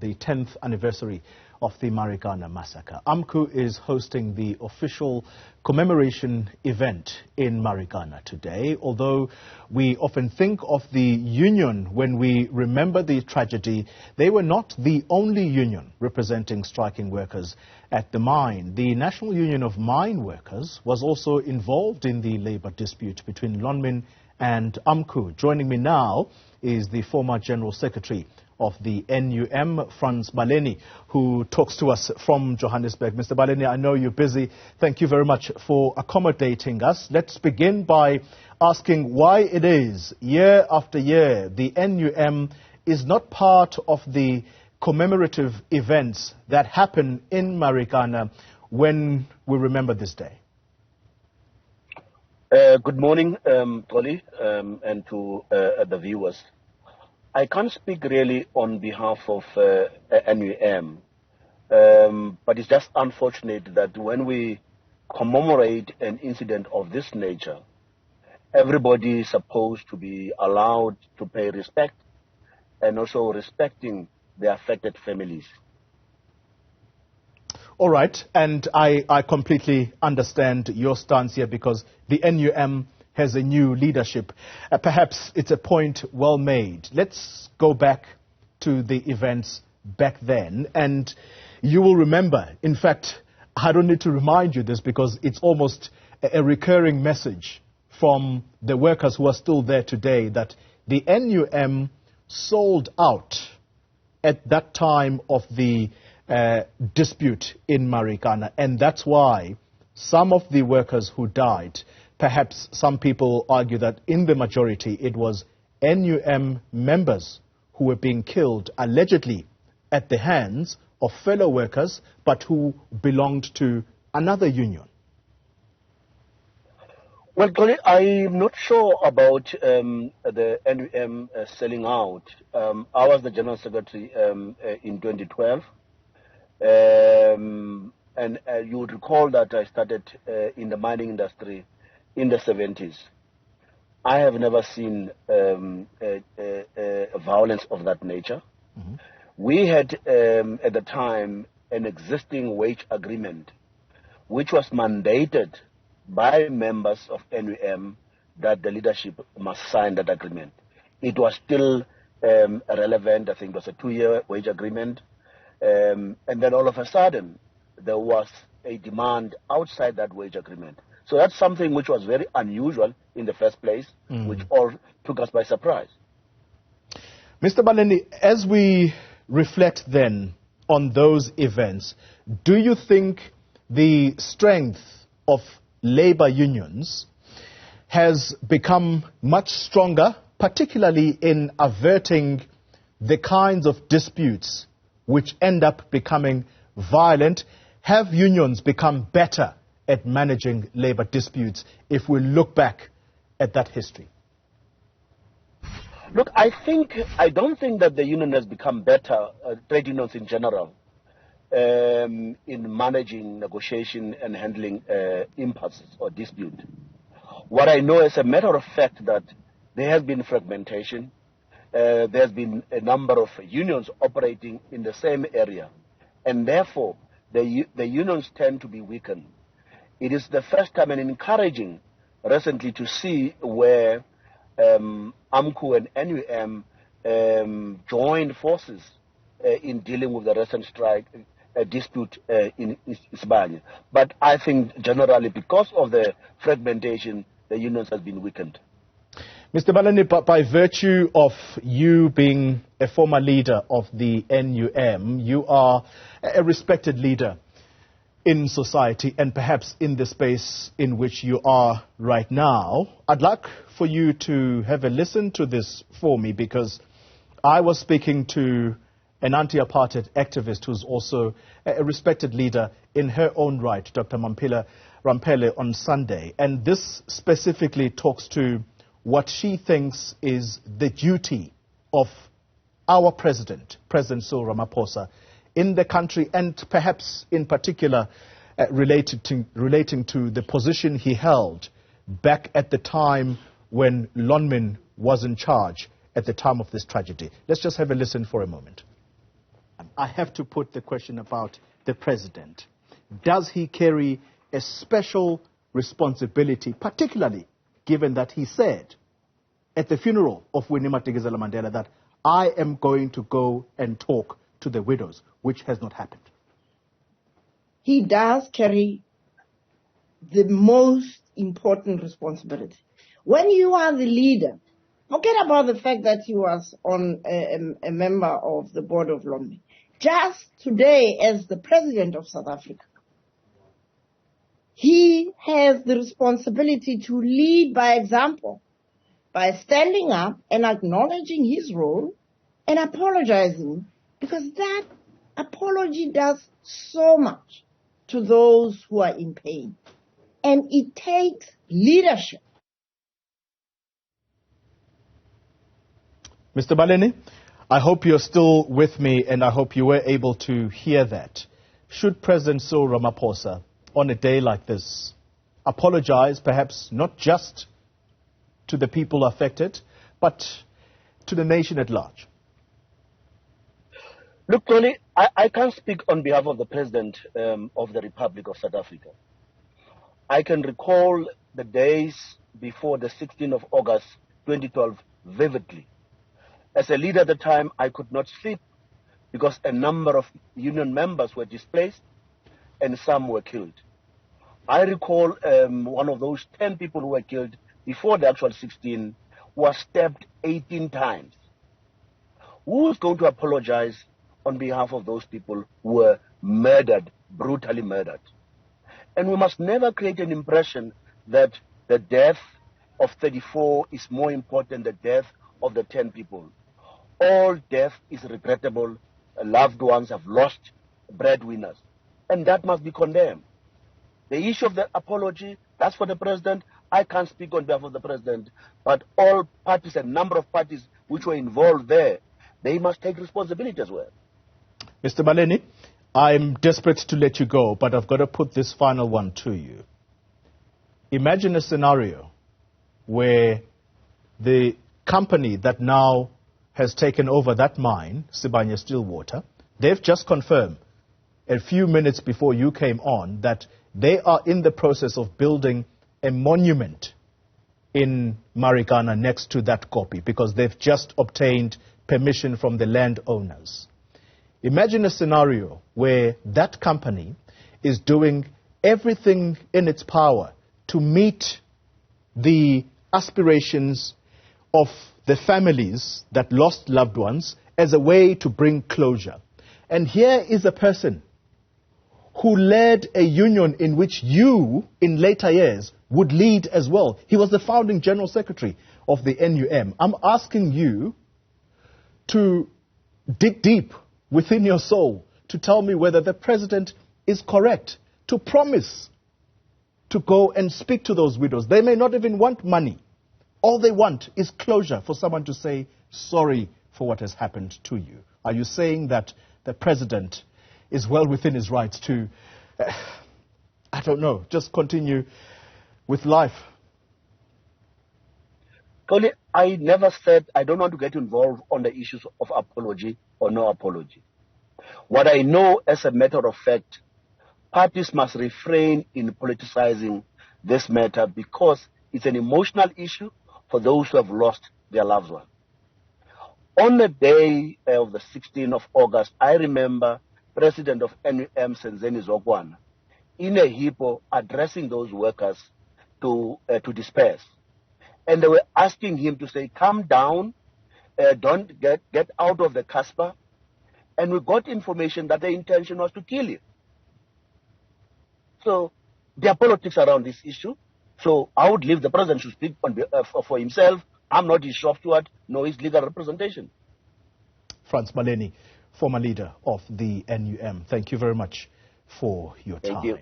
the 10th anniversary of the Marikana massacre. Amcu is hosting the official commemoration event in Marikana today. Although we often think of the union when we remember the tragedy, they were not the only union representing striking workers at the mine. The National Union of Mineworkers was also involved in the labor dispute between Lonmin and Amcu. Joining me now is the former General Secretary of the NUM, Frans Baleni, who talks to us from Johannesburg. Mr. Baleni, I know you're busy. Thank you very much for accommodating us. Let's begin by asking why it is, year after year, the NUM is not part of the commemorative events that happen in Marikana when we remember this day. Good morning, Tolly, and to the viewers. I can't speak really on behalf of NUM, but it's just unfortunate that when we commemorate an incident of this nature, everybody is supposed to be allowed to pay respect and also respecting the affected families. All right, and I completely understand your stance here because the NUM has a new leadership. Perhaps it's a point well made. Let's go back to the events back then, and you will remember, in fact, I don't need to remind you this because it's almost a recurring message from the workers who are still there today that the NUM sold out at that time of the dispute in Marikana, and that's why some of the workers who died, perhaps some people argue that in the majority it was NUM members who were being killed allegedly at the hands of fellow workers but who belonged to another union. Well, Tony, I'm not sure about the NUM selling out. I was the General Secretary in 2012. And you would recall that I started in the mining industry in the 70s. I have never seen violence of that nature. Mm-hmm. We had at the time an existing wage agreement which was mandated by members of NUM that the leadership must sign that agreement. It was still relevant. I think it was a 2-year wage agreement. And then all of a sudden, there was a demand outside that wage agreement. So that's something which was very unusual in the first place, which all took us by surprise. Mr. Baleni, as we reflect then on those events, do you think the strength of labor unions has become much stronger, particularly in averting the kinds of disputes which end up becoming violent? Have unions become better at managing labor disputes if we look back at that history? Look, I don't think that the union has become better, trade unions in general, in managing negotiation and handling impasses or dispute. What I know as a matter of fact that there has been fragmentation. There's been a number of unions operating in the same area, and therefore the unions tend to be weakened. It is the first time and encouraging recently to see where Amcu and NUM joined forces in dealing with the recent strike dispute in Isibanye. But I think generally because of the fragmentation, the unions have been weakened. Mr. Baleni, by virtue of you being a former leader of the NUM, you are a respected leader in society and perhaps in the space in which you are right now. I'd like for you to have a listen to this for me because I was speaking to an anti-apartheid activist who's also a respected leader in her own right, Dr. Mampila Rampele, on Sunday. And this specifically talks to what she thinks is the duty of our President Cyril Ramaphosa, in the country and perhaps in particular relating to the position he held back at the time when Lonmin was in charge at the time of this tragedy. Let's just have a listen for a moment. I have to put the question about the president. Does he carry a special responsibility, particularly given that he said at the funeral of Winnie Madikizela Mandela that I am going to go and talk to the widows, which has not happened? He does carry the most important responsibility. When you are the leader, forget about the fact that he was on a member of the board of Lonmin. Just today, as the president of South Africa, he has the responsibility to lead by example, by standing up and acknowledging his role and apologizing, because that apology does so much to those who are in pain. And it takes leadership. Mr. Baleni, I hope you're still with me, and I hope you were able to hear that. Should President Cyril Ramaphosa, on a day like this, apologize perhaps not just to the people affected, but to the nation at large? Look, Tony, I can't speak on behalf of the President of the Republic of South Africa. I can recall the days before the 16th of August 2012 vividly. As a leader at the time, I could not sleep because a number of union members were displaced and some were killed. I recall one of those 10 people who were killed before the actual 16 was stabbed 18 times. Who is going to apologize on behalf of those people who were murdered, brutally murdered? And we must never create an impression that the death of 34 is more important than the death of the 10 people. All death is regrettable. Loved ones have lost breadwinners, and that must be condemned. The issue of the apology, that's for the president. I can't speak on behalf of the president, but all parties, a number of parties which were involved there, they must take responsibility as well. Mr. Baleni, I'm desperate to let you go, but I've got to put this final one to you. Imagine a scenario where the company that now has taken over that mine, Sibanye Stillwater, they've just confirmed a few minutes before you came on that they are in the process of building a monument in Marikana next to that copy because they've just obtained permission from the landowners. Imagine a scenario where that company is doing everything in its power to meet the aspirations of the families that lost loved ones as a way to bring closure. And here is a person who led a union in which you, in later years, would lead as well. He was the founding general secretary of the NUM. I'm asking you to dig deep within your soul to tell me whether the president is correct to promise to go and speak to those widows. They may not even want money. All they want is closure, for someone to say sorry for what has happened to you. Are you saying that the president is well within his rights to, I don't know, just continue with life? Tony, I never said I don't want to get involved on the issues of apology or no apology. What I know as a matter of fact, parties must refrain in politicizing this matter because it's an emotional issue for those who have lost their loved one. On the day of the 16th of August, I remember President of NUM, Senzeni Zokwana, in a hippo addressing those workers to disperse. And they were asking him to say, come down, don't get out of the Casbah. And we got information that the intention was to kill you. So there are politics around this issue. So I would leave the president to speak for himself. I'm not his shop steward, nor his legal representation. Frans Baleni, former leader of the NUM, thank you very much for your time. Thank you.